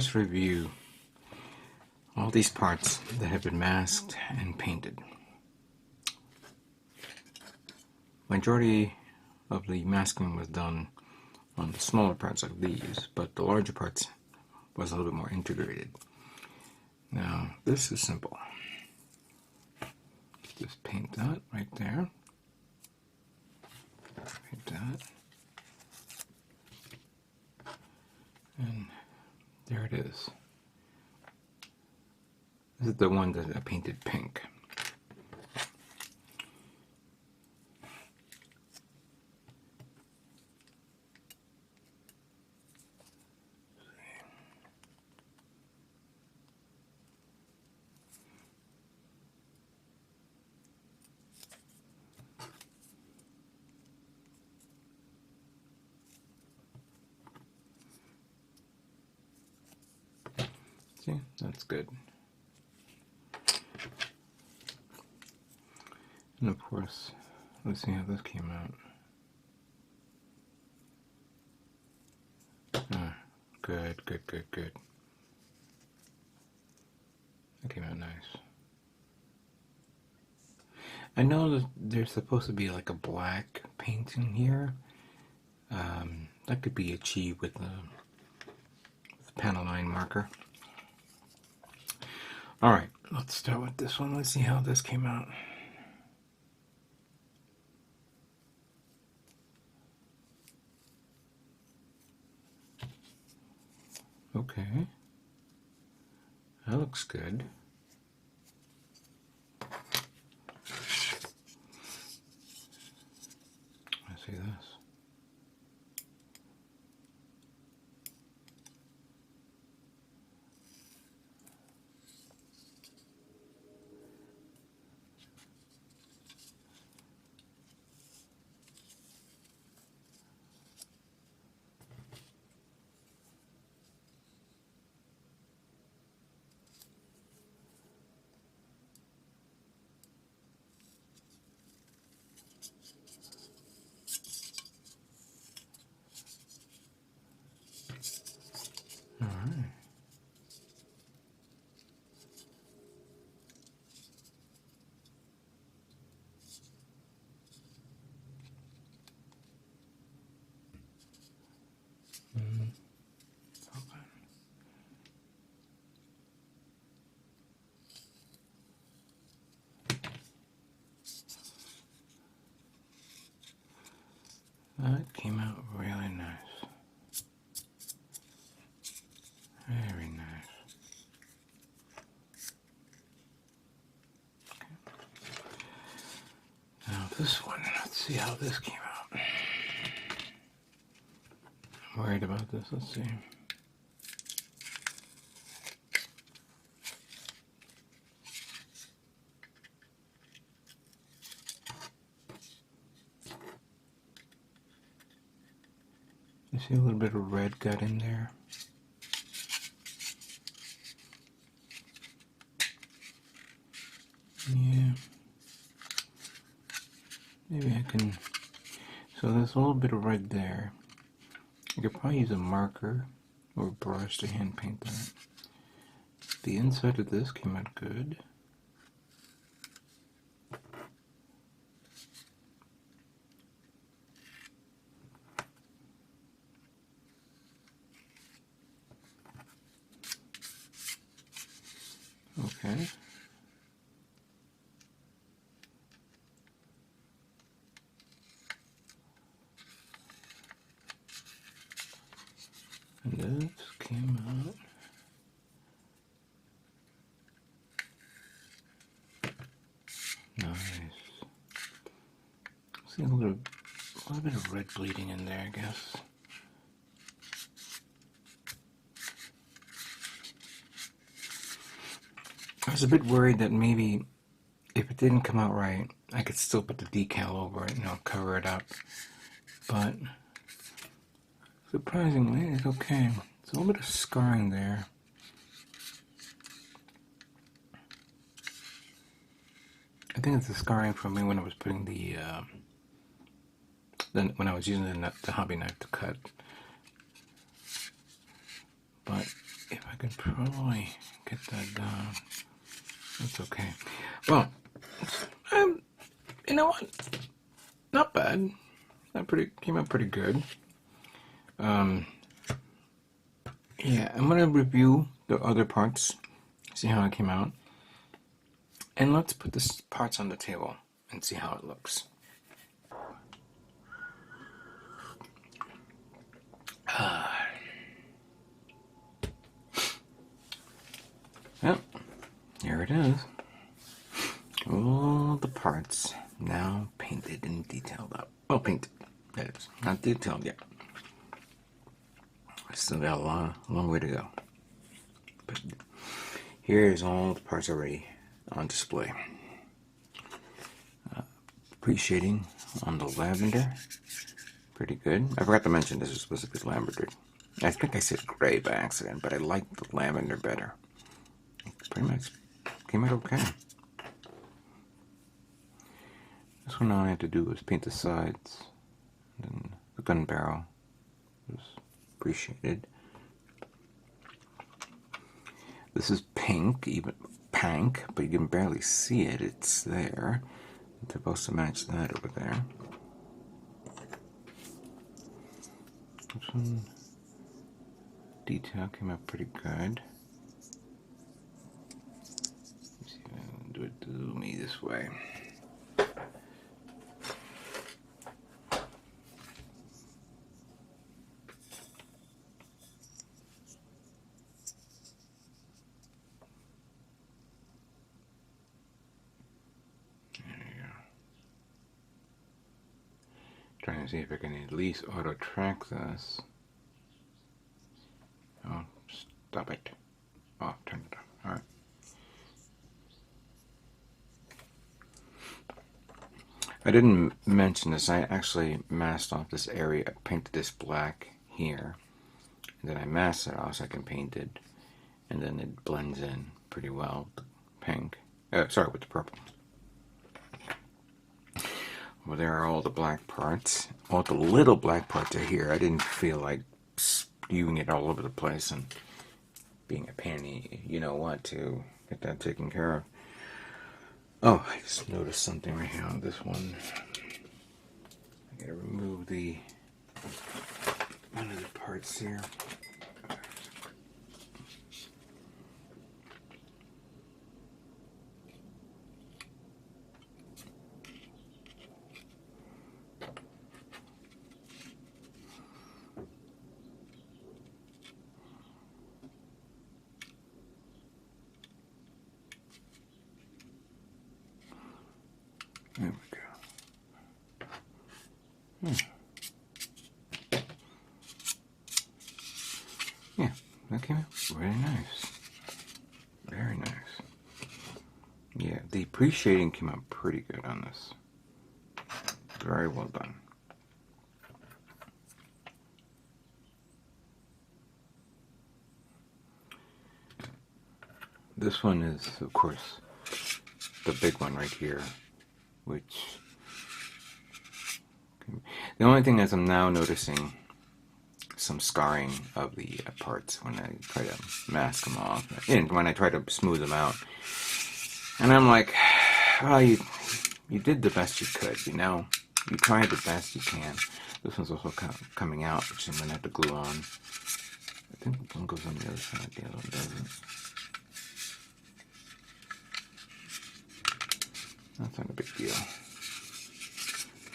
us review all these parts that have been masked and painted. Majority of the masking was done on the smaller parts like these, but the larger parts was a little bit more integrated. Now, this is simple. Just paint that right there. Paint that. And there it is. This is the one that I painted pink. See, that's good. And of course, let's see how this came out. Ah, good, good, good, good. That came out nice. I know that there's supposed to be like a black painting here. That could be achieved with the panel line marker. Alright, let's start with this one. Let's see how this came out. Okay. That looks good. Let's see this. Alright. That came out really nice. Very nice. Okay. Now this one, let's see how this came out. I'm worried about this, let's see. You see a little bit of red got in there? Yeah. Maybe I can... So there's a little bit of red there. I could probably use a marker or a brush to hand paint that. The inside of this came out good. Okay. And this came out. Nice. See a little bit of red bleeding in there, I guess. I was a bit worried that maybe if it didn't come out right, I could still put the decal over it, cover it up. But surprisingly, it's okay. There's a little bit of scarring there. I think it's the scarring from me when I was putting when I was using the hobby knife to cut. But if I could probably get that down. That's okay. Well, you know what? Not bad. That came out pretty good. Yeah, I'm gonna review the other parts, see how it came out, and let's put the parts on the table and see how it looks. Yep, here it is. All the parts now painted and detailed up. Well, painted, that is. Not detailed yet. Still got a long way to go. But here's all the parts already on display. Pre-shading on the lavender. Pretty good. I forgot to mention this is supposed to be lavender. I think I said gray by accident, but I like the lavender better. It pretty much came out okay. This one all I had to do was paint the sides. And then the gun barrel was pre-shaded. This is pink, even pink, but you can barely see it. It's there. It's supposed to match that over there. This one, detail came out pretty good. Let's see if I can do me this way. Trying to see if I can at least auto track this. Oh, stop it. Oh, turn it on. Alright. I didn't mention this. I actually masked off this area. I painted this black here. And then I masked it off so I can paint it. And then it blends in pretty well with the pink. Sorry, with the purple. Well, there are all the black parts. All the little black parts are here. I didn't feel like spewing it all over the place and being a panty, you know what, to get that taken care of. Oh, I just noticed something right here on this one. I gotta remove one of the parts here. There we go. Yeah, that came out very nice. Very nice. Yeah, the pre-shading came out pretty good on this. Very well done. This one is, of course, the big one right here, which the only thing is I'm now noticing some scarring of the parts when I try to mask them off, and when I try to smooth them out. And I'm like, well, you did the best you could, you know? You tried the best you can. This one's also coming out, which I'm going to have to glue on. I think one goes on the other side, the other one doesn't. That's not a big deal.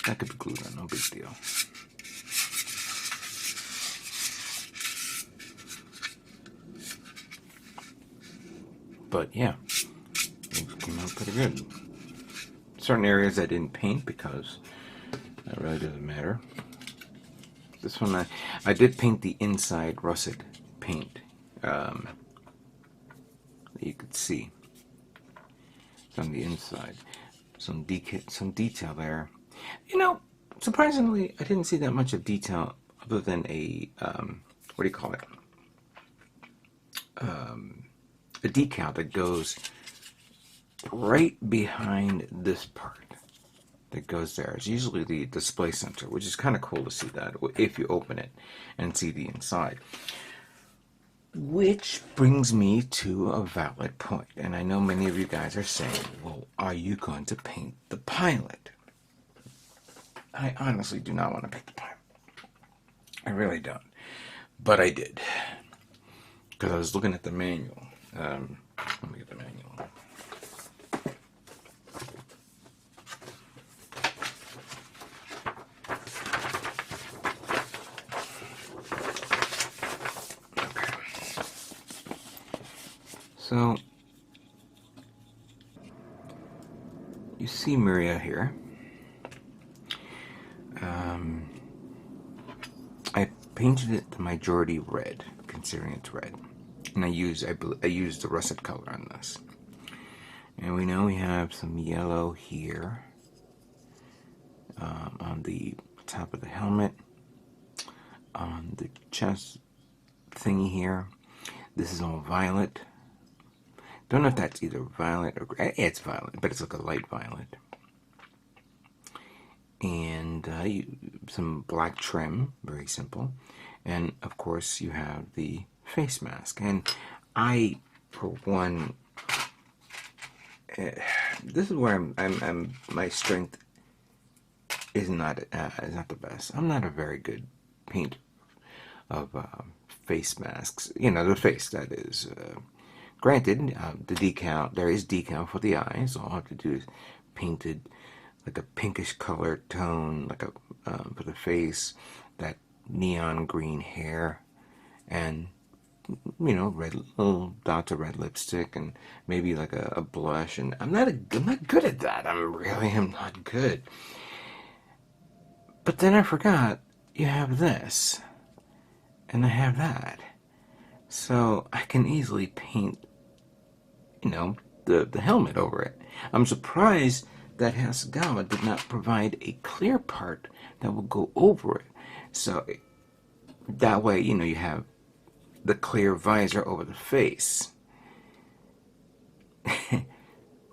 That could be glued on, no big deal. But yeah, it came out pretty good. Certain areas I didn't paint because that really doesn't matter. This one I did paint the inside russet paint that you could see. It's on the inside. Some detail there. You know, surprisingly, I didn't see that much of detail other than a what do you call it? A decal that goes right behind this part that goes there. It's usually the display center, which is kind of cool to see that if you open it and see the inside. Which brings me to a valid point. And I know many of you guys are saying, well, are you going to paint the pilot? I honestly do not want to paint the pilot. I really don't. But I did. Because I was looking at the manual. Let me get the manual. So, you see miria here. I painted it the majority red, considering it's red. And I used the russet color on this. And we know we have some yellow here on the top of the helmet, on the chest thingy here. This is all violet. Don't know if that's either violet or gray. It's violet, but it's like a light violet. And some black trim, very simple. And of course, you have the face mask. And I, for one, this is where I'm my strength is not the best. I'm not a very good painter of face masks. You know, the face, that is. Granted, the decal, there is decal for the eyes. All I have to do is paint it like a pinkish color tone, like a for the face, that neon green hair, and red little dots of red lipstick, and maybe like a blush. And I'm not good at that. I am not good. But then I forgot you have this, and I have that, so I can easily paint, the helmet over it. I'm surprised that Hasagawa did not provide a clear part that will go over it. So that way, you have the clear visor over the face.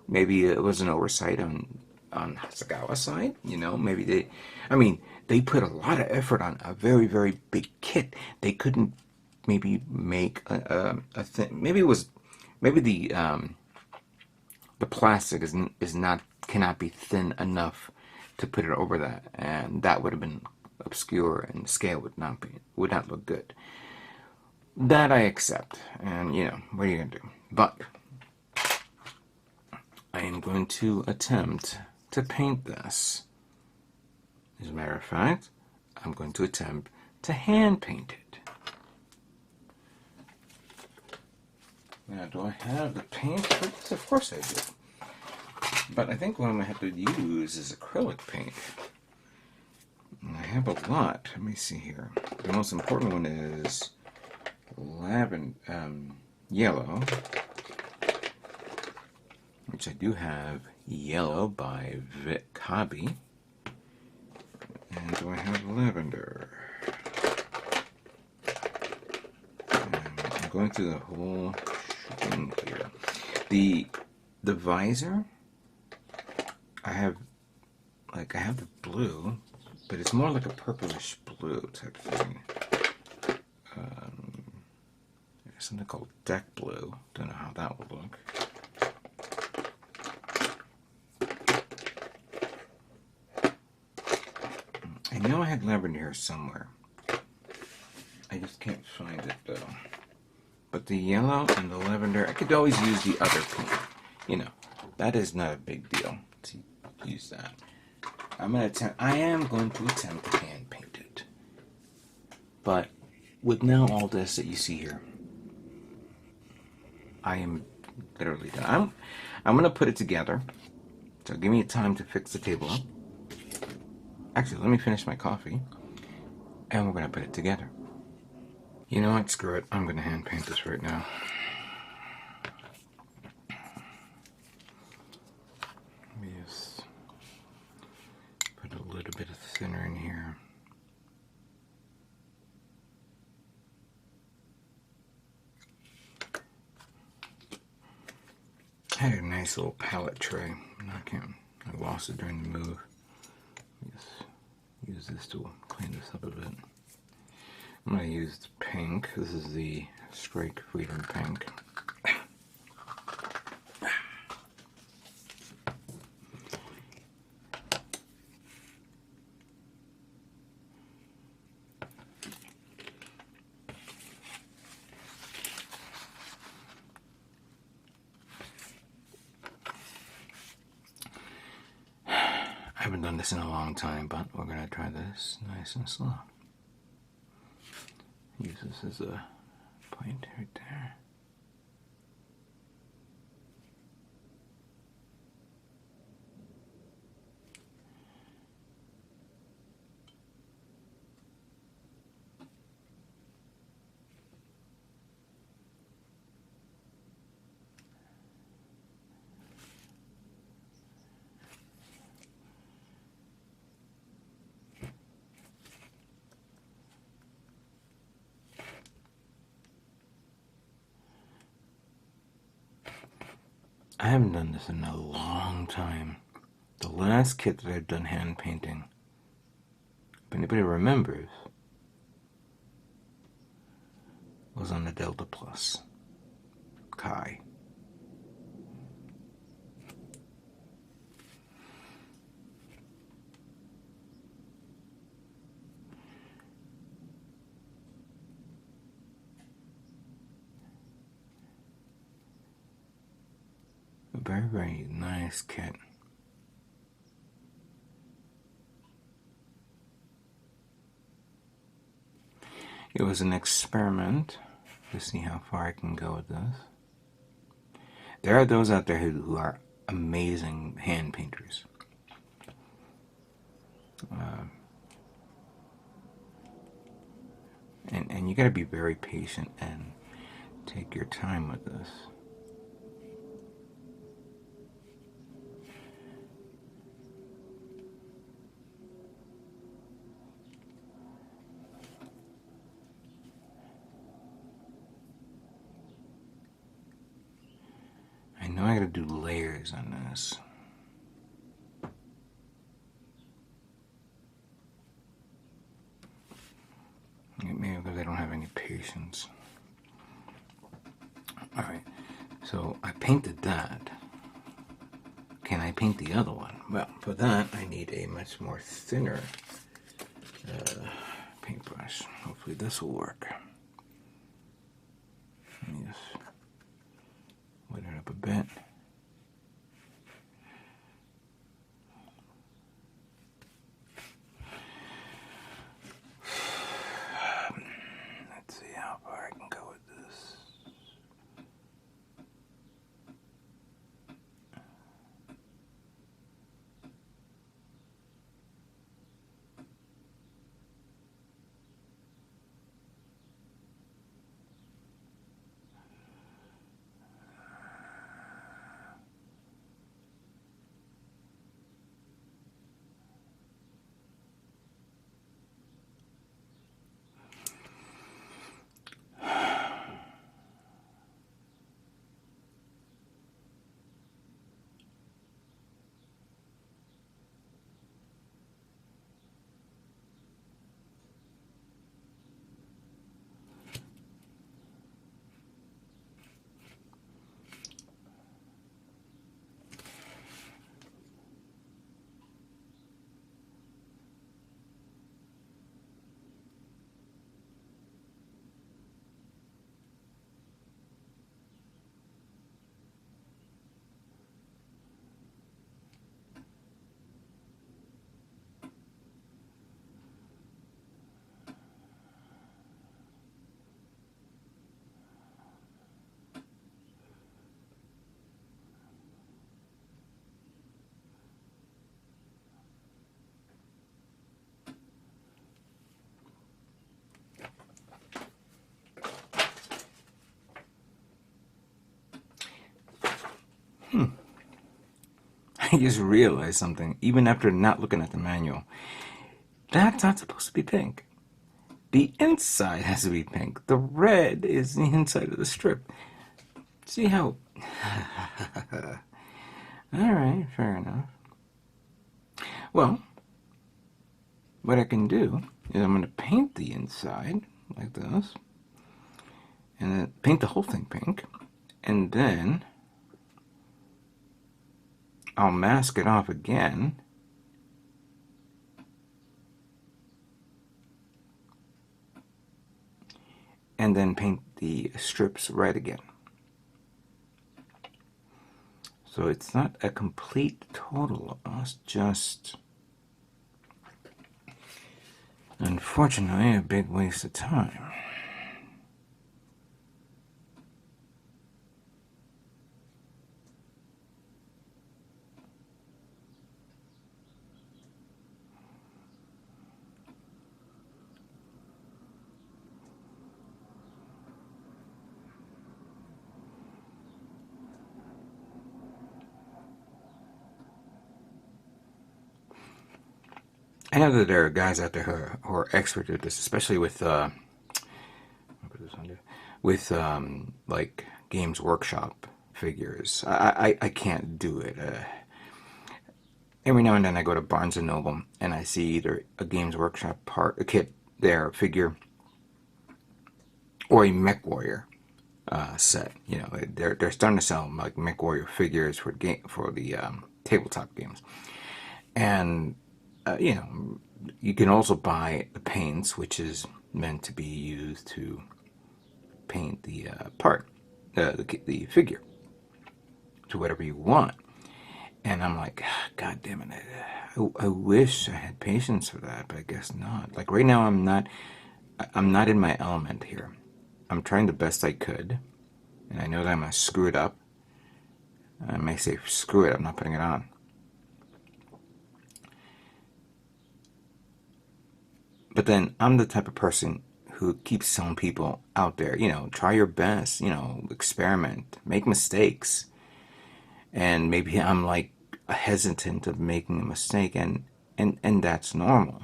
Maybe it was an oversight on Hasagawa's side. Maybe they put a lot of effort on a very, very big kit. They couldn't maybe make a thing. Maybe the plastic cannot be thin enough to put it over that, and that would have been obscure, and the scale would not look good. That I accept, and what are you gonna do? But I am going to attempt to paint this. As a matter of fact, I'm going to attempt to hand paint it. Now, do I have the paint for this? Of course I do. But I think what I'm going to have to use is acrylic paint. And I have a lot. Let me see here. The most important one is yellow, which I do have yellow by Vic Hobby. And do I have lavender? And I'm going through the whole thing here. The visor, I have the blue, but it's more like a purplish blue type thing. There's something called deck blue. Don't know how that will look. I know I had lavender here somewhere. I just can't find it though. But the yellow and the lavender, I could always use the other paint. That is not a big deal to use that. I am going to attempt to hand paint it. But with now all this that you see here, I am literally done. I'm going to put it together. So give me time to fix the table up. Actually, let me finish my coffee. And we're going to put it together. You know what? Screw it. I'm going to hand paint this right now. Let me just put a little bit of thinner in here. I had a nice little palette tray. I lost it during the move. Just use this to clean this up a bit. I'm going to use the pink. This is the Strike Freedom Pink. I haven't done this in a long time, but we're going to try this nice and slow. Use this as a point right there. I haven't done this in a long time. The last kit that I've done hand painting, if anybody remembers, was on the Delta Plus Kai. A very, very nice kit. It was an experiment to see how far I can go with this. There are those out there who are amazing hand painters. And you got to be very patient and take your time with this. I know I got to do layers on this. Maybe because I don't have any patience. Alright, so I painted that. Can I paint the other one? Well, for that I need a much more thinner paintbrush. Hopefully this will work. Let me just wet it up a bit. Let's see how far I can go with this. I just realized something, even after not looking at the manual. That's not supposed to be pink. The inside has to be pink. The red is the inside of the strip. See how... Alright, fair enough. Well, what I can do is I'm going to paint the inside like this, and then paint the whole thing pink, and then I'll mask it off again, and then paint the strips red again. So it's not a complete total loss, just unfortunately a big waste of time. I know that there are guys out there who are expert at this, especially with like Games Workshop figures. I can't do it. Every now and then I go to Barnes and Noble and I see either a Games Workshop part, a kit there, a figure, or a Mech Warrior set. You know, they're starting to sell like Mech Warrior figures for the tabletop games, and you know, you can also buy the paints, which is meant to be used to paint the the figure to whatever you want. And I'm like, God damn it! I wish I had patience for that, but I guess not. Like right now, I'm not in my element here. I'm trying the best I could, and I know that I'm gonna screw it up. I may say, screw it, I'm not putting it on. But then I'm the type of person who keeps telling people out there, you know, try your best, you know, experiment, make mistakes. And maybe I'm like hesitant of making a mistake, and that's normal.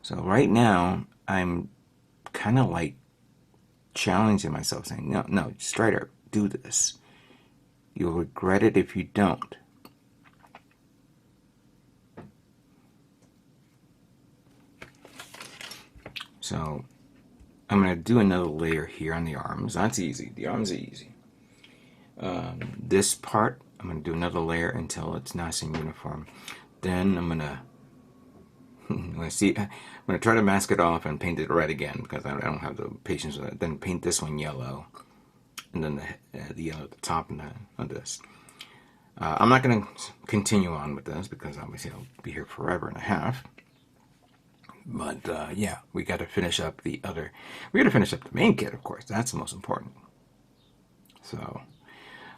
So right now I'm kind of like challenging myself, saying, no, Strider, do this. You'll regret it if you don't. So I'm going to do another layer here on the arms. That's easy. The arms are easy. This part, I'm going to do another layer until it's nice and uniform. Then I'm going to try to mask it off and paint it red again, because I don't have the patience with it. Then paint this one yellow, and then the yellow at the top of this. I'm not going to continue on with this because obviously I'll be here forever and a half. But yeah, we got to finish up the main kit, of course. That's the most important. So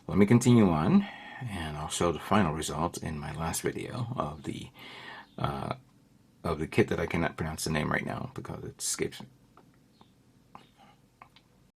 let me continue on, and I'll show the final results in my last video of the kit that I cannot pronounce the name right now because it escapes me.